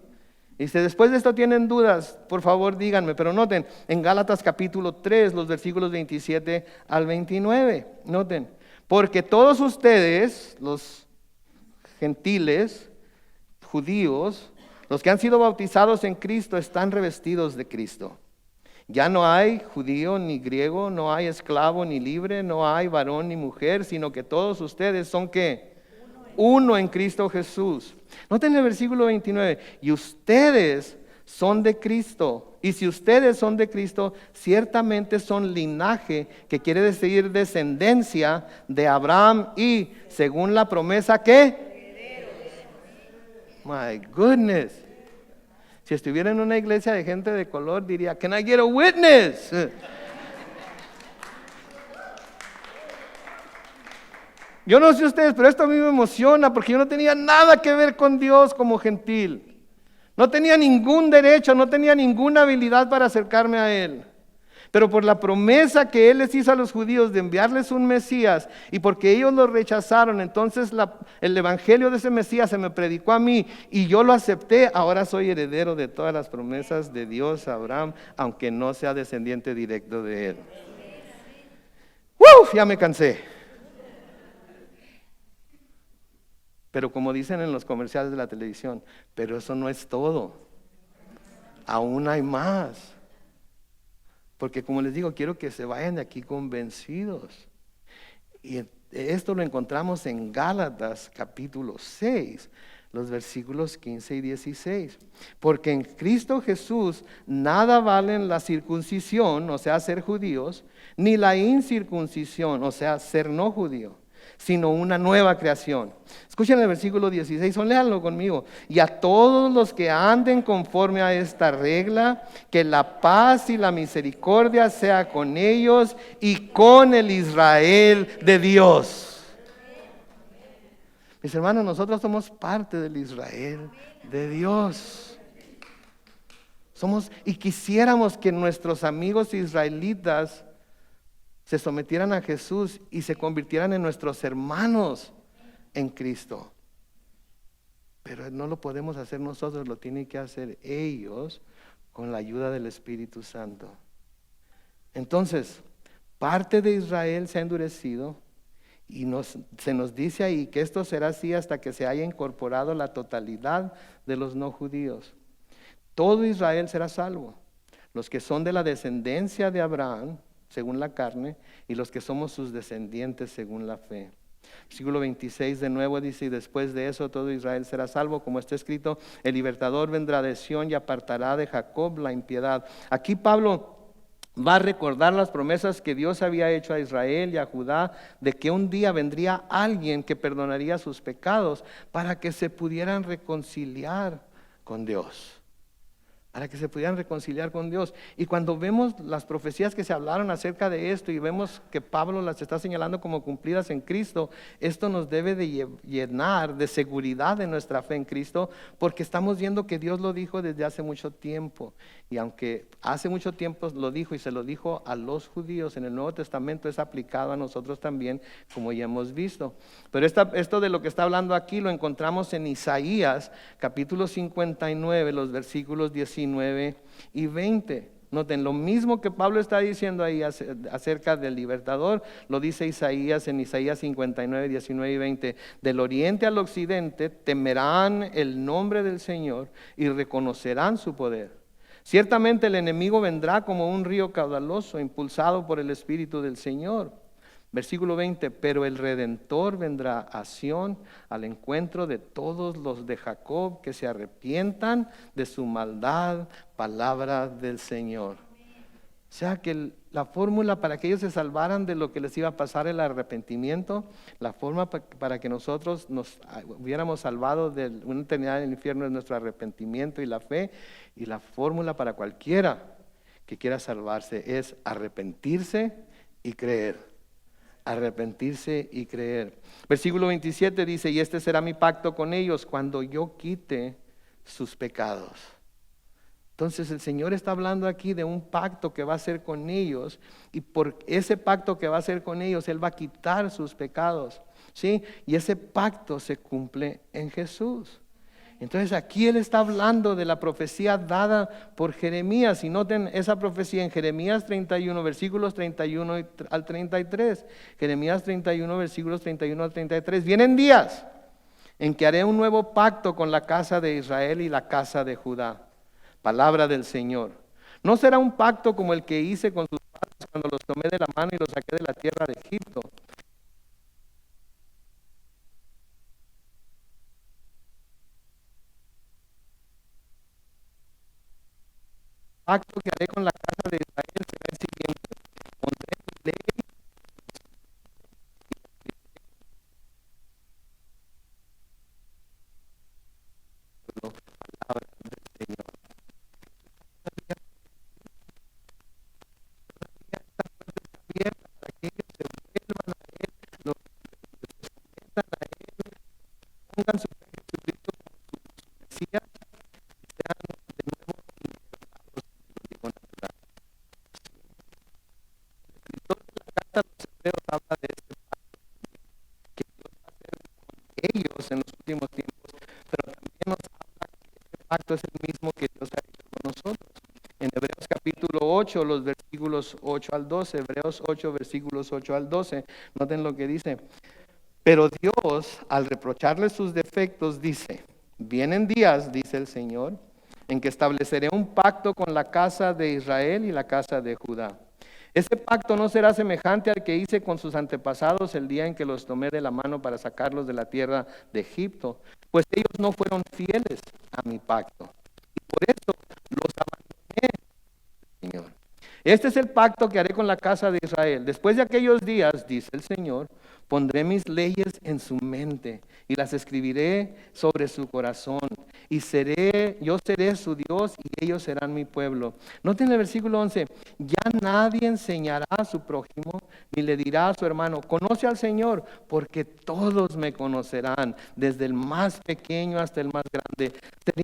Y si después de esto tienen dudas, por favor díganme. Pero noten, en Gálatas capítulo 3, los versículos 27 al 29. Noten, porque todos ustedes, los gentiles, judíos, los que han sido bautizados en Cristo, están revestidos de Cristo. Ya no hay judío ni griego, no hay esclavo ni libre, no hay varón ni mujer, sino que todos ustedes son ¿qué? Uno en Cristo Jesús. Noten el versículo 29. Y ustedes son de Cristo. Y si ustedes son de Cristo, ciertamente son linaje, que quiere decir descendencia de Abraham y según la promesa ¿qué? My goodness. Si estuviera en una iglesia de gente de color, diría, can I get a witness? Yo no sé ustedes, pero esto a mí me emociona porque yo no tenía nada que ver con Dios como gentil. No tenía ningún derecho, no tenía ninguna habilidad para acercarme a Él. Pero por la promesa que Él les hizo a los judíos de enviarles un Mesías y porque ellos lo rechazaron, entonces el evangelio de ese Mesías se me predicó a mí y yo lo acepté. Ahora soy heredero de todas las promesas de Dios a Abraham, aunque no sea descendiente directo de Él. ¡Uf! Ya me cansé. Pero como dicen en los comerciales de la televisión, pero eso no es todo. Aún hay más. Porque como les digo, quiero que se vayan de aquí convencidos. Y esto lo encontramos en Gálatas capítulo 6, los versículos 15 y 16. Porque en Cristo Jesús nada valen la circuncisión, o sea, ser judíos, ni la incircuncisión, o sea, ser no judío, sino una nueva creación. Escuchen el versículo 16, o léanlo conmigo. Y a todos los que anden conforme a esta regla, que la paz y la misericordia sea con ellos y con el Israel de Dios. Mis hermanos, nosotros somos parte del Israel de Dios. Y quisiéramos que nuestros amigos israelitas se sometieran a Jesús y se convirtieran en nuestros hermanos en Cristo. Pero no lo podemos hacer nosotros, lo tienen que hacer ellos con la ayuda del Espíritu Santo. Entonces, parte de Israel se ha endurecido y se nos dice ahí que esto será así hasta que se haya incorporado la totalidad de los no judíos. Todo Israel será salvo. Los que son de la descendencia de Abraham, según la carne, y los que somos sus descendientes según la fe. Versículo 26 de nuevo dice: y después de eso todo Israel será salvo, como está escrito: el libertador vendrá de Sión y apartará de Jacob la impiedad. Aquí Pablo va a recordar las promesas que Dios había hecho a Israel y a Judá, de que un día vendría alguien que perdonaría sus pecados para que se pudieran reconciliar con Dios. Para que se pudieran reconciliar con Dios. Y cuando vemos las profecías que se hablaron acerca de esto y vemos que Pablo las está señalando como cumplidas en Cristo, esto nos debe de llenar de seguridad en nuestra fe en Cristo, porque estamos viendo que Dios lo dijo desde hace mucho tiempo. Y aunque hace mucho tiempo lo dijo y se lo dijo a los judíos, en el Nuevo Testamento es aplicado a nosotros también, como ya hemos visto. Pero esto de lo que está hablando aquí lo encontramos en Isaías capítulo 59, los versículos 19 y 20. Noten, lo mismo que Pablo está diciendo ahí acerca del libertador, lo dice Isaías en Isaías 59, 19 y 20. Del oriente al occidente temerán el nombre del Señor y reconocerán su poder. Ciertamente el enemigo vendrá como un río caudaloso, impulsado por el Espíritu del Señor. Versículo 20, pero el Redentor vendrá a Sión al encuentro de todos los de Jacob que se arrepientan de su maldad, palabra del Señor. O sea que la fórmula para que ellos se salvaran de lo que les iba a pasar, el arrepentimiento, la forma para que nosotros nos hubiéramos salvado de una eternidad en el infierno es nuestro arrepentimiento y la fe. Y la fórmula para cualquiera que quiera salvarse es arrepentirse y creer. Arrepentirse y creer. Versículo 27 dice: y este será mi pacto con ellos cuando yo quite sus pecados. Entonces el Señor está hablando aquí de un pacto que va a hacer con ellos, y por ese pacto que va a hacer con ellos, Él va a quitar sus pecados, ¿sí? Y ese pacto se cumple en Jesús. Entonces aquí Él está hablando de la profecía dada por Jeremías, y noten esa profecía en Jeremías 31, versículos 31 al 33. Jeremías 31, versículos 31 al 33. Vienen días en que haré un nuevo pacto con la casa de Israel y la casa de Judá. Palabra del Señor. No será un pacto como el que hice con sus padres cuando los tomé de la mano y los saqué de la tierra de Egipto. Pacto que haré con la casa de Israel será el siguiente: pondré mi ley en los palabras del Señor. Abierta para que ellos se vuelvan a Él, los que se sometan a Él, pongan su fe en Jesucristo como su Mesías y sean de nuevo libertados del enemigo natural. El escritor de la carta a los hebreos habla de este pacto que Dios va a hacer con ellos en los últimos tiempos, pero también nos habla que este pacto es el mismo que Dios ha hecho con nosotros. En Hebreos capítulo 8, los versículos 8 al 12, Hebreos 8, versículos 8 al 12, noten lo que dice. Pero Dios, al reprocharles sus defectos, dice: vienen días, dice el Señor, en que estableceré un pacto con la casa de Israel y la casa de Judá. Ese pacto no será semejante al que hice con sus antepasados el día en que los tomé de la mano para sacarlos de la tierra de Egipto, pues ellos no fueron fieles a mi pacto. Y por eso los abandoné, Señor. Este es el pacto que haré con la casa de Israel. Después de aquellos días, dice el Señor, pondré mis leyes en su mente y las escribiré sobre su corazón. Y yo seré su Dios y ellos serán mi pueblo. Noten el versículo 11. Ya nadie enseñará a su prójimo ni le dirá a su hermano, conoce al Señor, porque todos me conocerán, desde el más pequeño hasta el más grande. Seré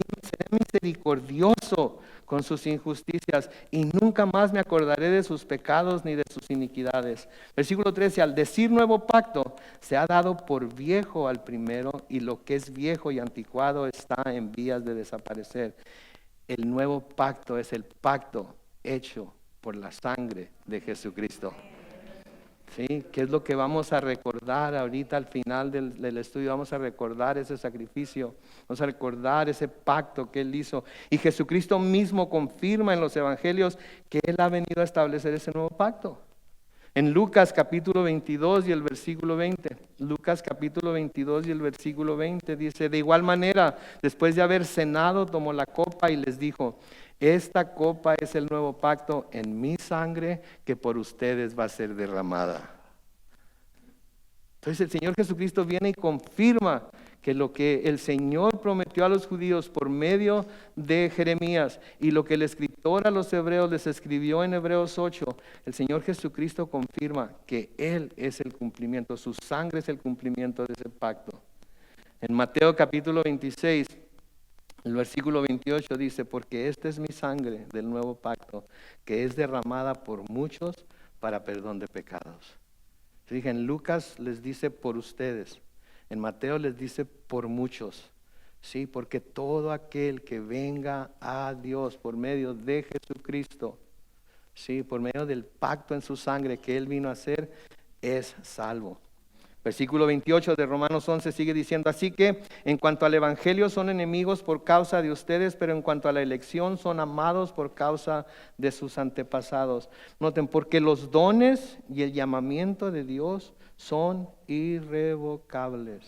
misericordioso con sus injusticias y nunca más me acordaré de sus pecados ni de sus iniquidades. Versículo 13, al decir nuevo pacto, se ha dado por viejo al primero y lo que es viejo y anticuado está en vías de desaparecer. El nuevo pacto es el pacto hecho por la sangre de Jesucristo. ¿Sí? ¿Qué es lo que vamos a recordar ahorita al final del estudio? Vamos a recordar ese sacrificio, vamos a recordar ese pacto que Él hizo. Y Jesucristo mismo confirma en los evangelios que Él ha venido a establecer ese nuevo pacto. En Lucas capítulo 22 y el versículo 20, Lucas capítulo 22 y el versículo 20 dice, de igual manera, después de haber cenado, tomó la copa y les dijo, esta copa es el nuevo pacto en mi sangre que por ustedes va a ser derramada. Entonces el Señor Jesucristo viene y confirma que lo que el Señor prometió a los judíos por medio de Jeremías y lo que el escritor a los hebreos les escribió en Hebreos 8, el Señor Jesucristo confirma que Él es el cumplimiento, su sangre es el cumplimiento de ese pacto. En Mateo capítulo 26, el versículo 28 dice, porque esta es mi sangre del nuevo pacto, que es derramada por muchos para perdón de pecados. Dije, en Lucas les dice por ustedes, en Mateo les dice por muchos, sí, porque todo aquel que venga a Dios por medio de Jesucristo, sí, por medio del pacto en su sangre que Él vino a hacer, es salvo. Versículo 28 de Romanos 11 sigue diciendo, así que en cuanto al evangelio son enemigos por causa de ustedes, pero en cuanto a la elección son amados por causa de sus antepasados. Noten, porque los dones y el llamamiento de Dios son irrevocables.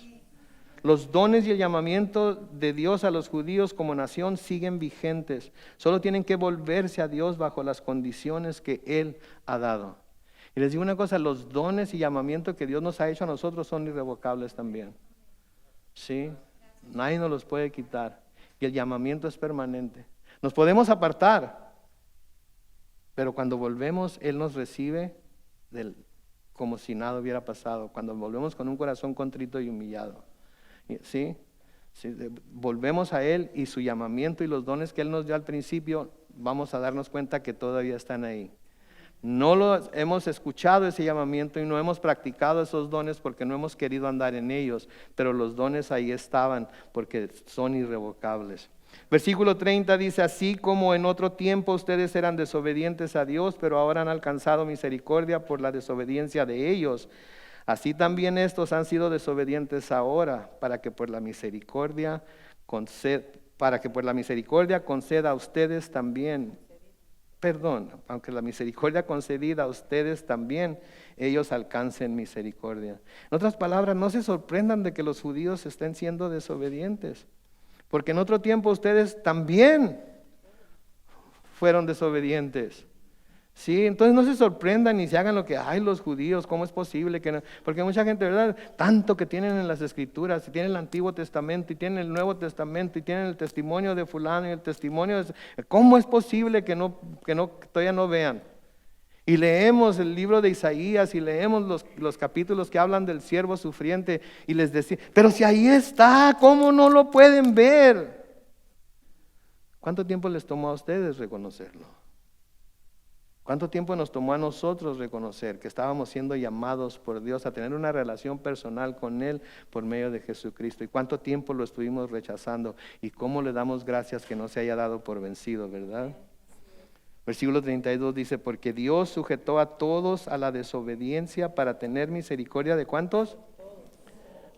Los dones y el llamamiento de Dios a los judíos como nación siguen vigentes. Solo tienen que volverse a Dios bajo las condiciones que Él ha dado. Y les digo una cosa, los dones y llamamientos que Dios nos ha hecho a nosotros son irrevocables también. ¿Sí? Nadie nos los puede quitar. Y el llamamiento es permanente. Nos podemos apartar, pero cuando volvemos, Él nos recibe como si nada hubiera pasado. Cuando volvemos con un corazón contrito y humillado. ¿Sí? ¿Sí? Volvemos a Él y su llamamiento y los dones que Él nos dio al principio, vamos a darnos cuenta que todavía están ahí. No hemos escuchado ese llamamiento y no hemos practicado esos dones porque no hemos querido andar en ellos, pero los dones ahí estaban porque son irrevocables. Versículo 30 dice, así como en otro tiempo ustedes eran desobedientes a Dios, pero ahora han alcanzado misericordia por la desobediencia de ellos, así también estos han sido desobedientes ahora, para que por la misericordia conceda a ustedes también. Aunque la misericordia concedida a ustedes también, ellos alcancen misericordia. En otras palabras, no se sorprendan de que los judíos estén siendo desobedientes, porque en otro tiempo ustedes también fueron desobedientes. Sí, entonces no se sorprendan ni se hagan lo que hay los judíos, ¿cómo es posible que no? Porque mucha gente, ¿verdad? Tanto que tienen en las escrituras, y tienen el Antiguo Testamento, y tienen el Nuevo Testamento, y tienen el testimonio de fulano y el testimonio de... ¿Cómo es posible que todavía no vean? Y leemos el libro de Isaías y leemos los capítulos que hablan del siervo sufriente y les decimos, pero si ahí está, ¿cómo no lo pueden ver? ¿Cuánto tiempo les tomó a ustedes reconocerlo? ¿Cuánto tiempo nos tomó a nosotros reconocer que estábamos siendo llamados por Dios a tener una relación personal con Él por medio de Jesucristo? ¿Y cuánto tiempo lo estuvimos rechazando? ¿Y cómo le damos gracias que no se haya dado por vencido, verdad? Versículo 32 dice, porque Dios sujetó a todos a la desobediencia para tener misericordia ¿de cuántos?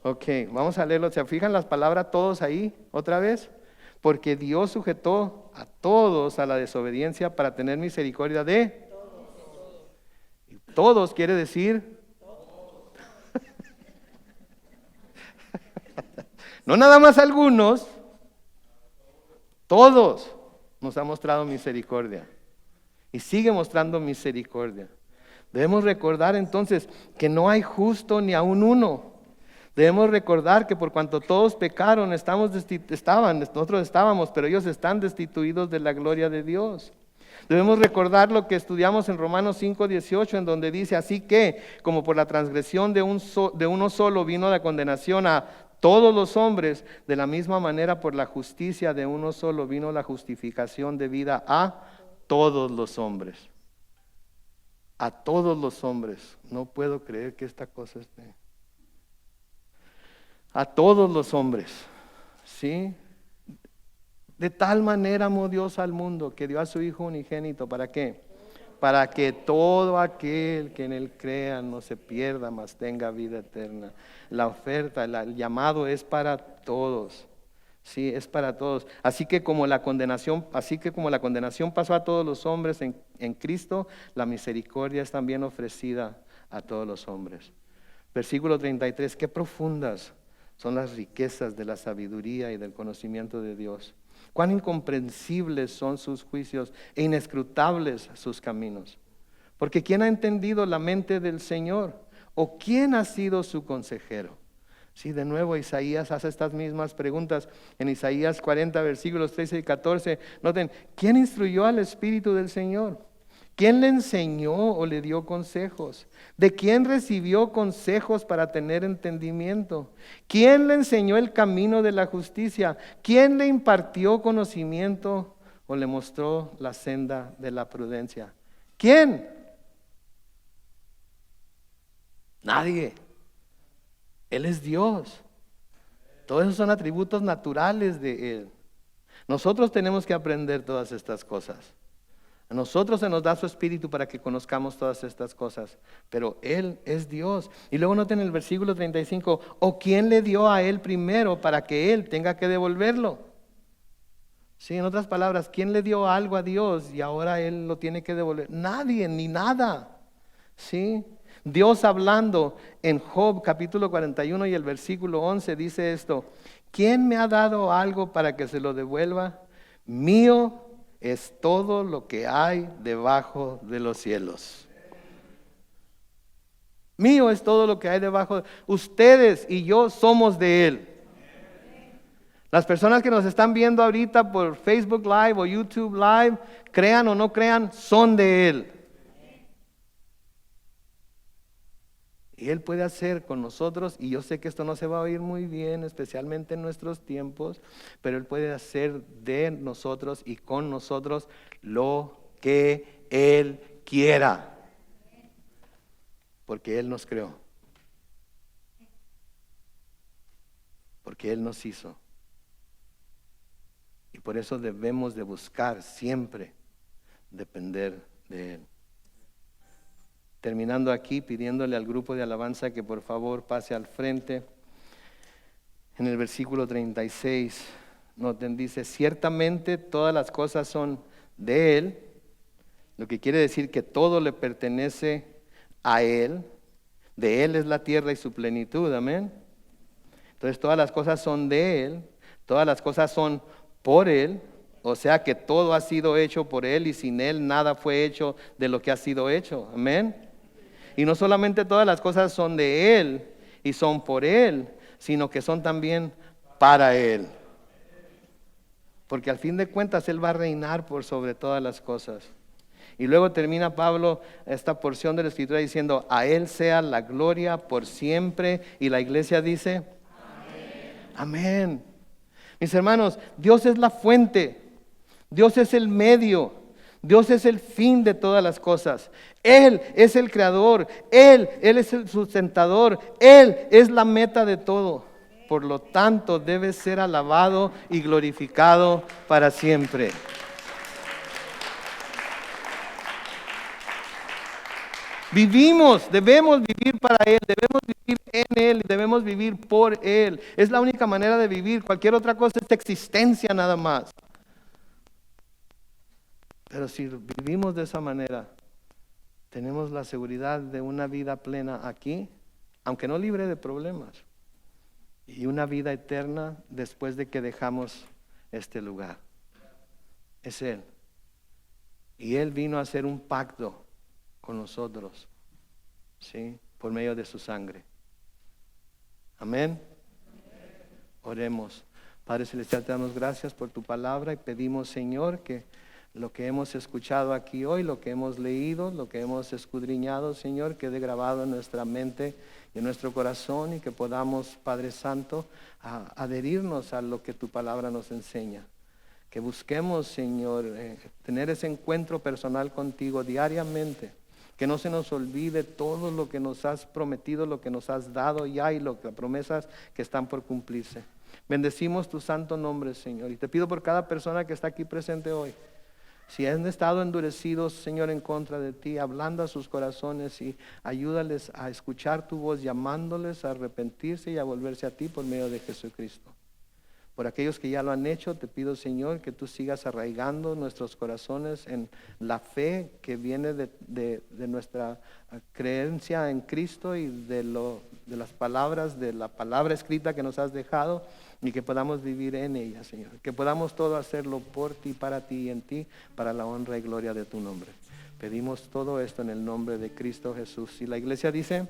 Ok, vamos a leerlo. ¿Se fijan las palabras todos ahí otra vez? Porque Dios sujetó a todos a la desobediencia para tener misericordia de... Todos quiere decir no nada más algunos, todos nos ha mostrado misericordia y sigue mostrando misericordia. Debemos recordar entonces que no hay justo ni aun uno. Debemos recordar que por cuanto todos pecaron, nosotros estábamos, pero ellos están destituidos de la gloria de Dios. Debemos recordar lo que estudiamos en Romanos 5:18, en donde dice: así que, como por la transgresión de uno solo vino la condenación a todos los hombres, de la misma manera por la justicia de uno solo vino la justificación de vida a todos los hombres. A todos los hombres. No puedo creer que esta cosa esté. A todos los hombres, ¿sí? De tal manera amó Dios al mundo que dio a su Hijo unigénito. ¿Para qué? Para que todo aquel que en Él crea no se pierda, mas tenga vida eterna. La oferta, el llamado es para todos. Sí, es para todos. Así que como la condenación pasó a todos los hombres en Cristo, la misericordia es también ofrecida a todos los hombres. Versículo 33, qué profundas son las riquezas de la sabiduría y del conocimiento de Dios. Cuán incomprensibles son sus juicios e inescrutables sus caminos. Porque ¿quién ha entendido la mente del Señor? ¿O quién ha sido su consejero? Sí, de nuevo Isaías hace estas mismas preguntas en Isaías 40, versículos 13 y 14. Noten, ¿quién instruyó al Espíritu del Señor? ¿Quién le enseñó o le dio consejos? ¿De quién recibió consejos para tener entendimiento? ¿Quién le enseñó el camino de la justicia? ¿Quién le impartió conocimiento o le mostró la senda de la prudencia? ¿Quién? Nadie. Él es Dios. Todos esos son atributos naturales de Él. Nosotros tenemos que aprender todas estas cosas. A nosotros se nos da su Espíritu para que conozcamos todas estas cosas, pero Él es Dios. Y luego noten el versículo 35, ¿o quién le dio a Él primero para que Él tenga que devolverlo? Sí, en otras palabras, ¿quién le dio algo a Dios y ahora Él lo tiene que devolver? Nadie, ni nada. Sí, Dios hablando en Job capítulo 41 y el versículo 11 dice esto: ¿quién me ha dado algo para que se lo devuelva? Mío es todo lo que hay debajo de los cielos. Mío es todo lo que hay debajo. Ustedes y yo somos de Él. Las personas que nos están viendo ahorita por Facebook Live o YouTube Live, crean o no crean, son de Él. Y Él puede hacer con nosotros, y yo sé que esto no se va a oír muy bien, especialmente en nuestros tiempos, pero Él puede hacer de nosotros y con nosotros lo que Él quiera. Porque Él nos creó. Porque Él nos hizo. Y por eso debemos de buscar siempre depender de Él. Terminando aquí, pidiéndole al grupo de alabanza que por favor pase al frente. En el versículo 36, noten, dice: ciertamente todas las cosas son de Él, lo que quiere decir que todo le pertenece a Él. De Él es la tierra y su plenitud, amén. Entonces todas las cosas son de Él, todas las cosas son por Él, o sea que todo ha sido hecho por Él y sin Él nada fue hecho de lo que ha sido hecho, amén. Y no solamente todas las cosas son de Él y son por Él, sino que son también para Él. Porque al fin de cuentas Él va a reinar por sobre todas las cosas. Y luego termina Pablo esta porción de la Escritura diciendo: a Él sea la gloria por siempre. Y la iglesia dice: amén. Amén. Mis hermanos, Dios es la fuente, Dios es el medio, Dios es el fin de todas las cosas. Él es el creador, Él es el sustentador, Él es la meta de todo. Por lo tanto, debe ser alabado y glorificado para siempre. Debemos vivir para Él, debemos vivir en Él, debemos vivir por Él. Es la única manera de vivir. Cualquier otra cosa es existencia nada más. Pero si vivimos de esa manera, tenemos la seguridad de una vida plena aquí, aunque no libre de problemas, y una vida eterna después de que dejamos este lugar. Es Él. Y Él vino a hacer un pacto con nosotros, ¿sí? Por medio de su sangre. Amén. Oremos. Padre Celestial, te damos gracias por tu palabra y pedimos, Señor, que lo que hemos escuchado aquí hoy, lo que hemos leído, lo que hemos escudriñado, Señor, quede grabado en nuestra mente y en nuestro corazón y que podamos, Padre Santo, adherirnos a lo que tu palabra nos enseña. Que busquemos, Señor, tener ese encuentro personal contigo diariamente. Que no se nos olvide todo lo que nos has prometido, lo que nos has dado ya y las promesas que están por cumplirse. Bendecimos tu santo nombre, Señor. Y te pido por cada persona que está aquí presente hoy. Si han estado endurecidos, Señor, en contra de ti, hablando a sus corazones y ayúdales a escuchar tu voz, llamándoles a arrepentirse y a volverse a ti por medio de Jesucristo. Por aquellos que ya lo han hecho, te pido, Señor, que tú sigas arraigando nuestros corazones en la fe que viene de nuestra creencia en Cristo y de las palabras, de la palabra escrita que nos has dejado, y que podamos vivir en ella, Señor. Que podamos todo hacerlo por ti, para ti y en ti, para la honra y gloria de tu nombre. Pedimos todo esto en el nombre de Cristo Jesús. Y la iglesia dice...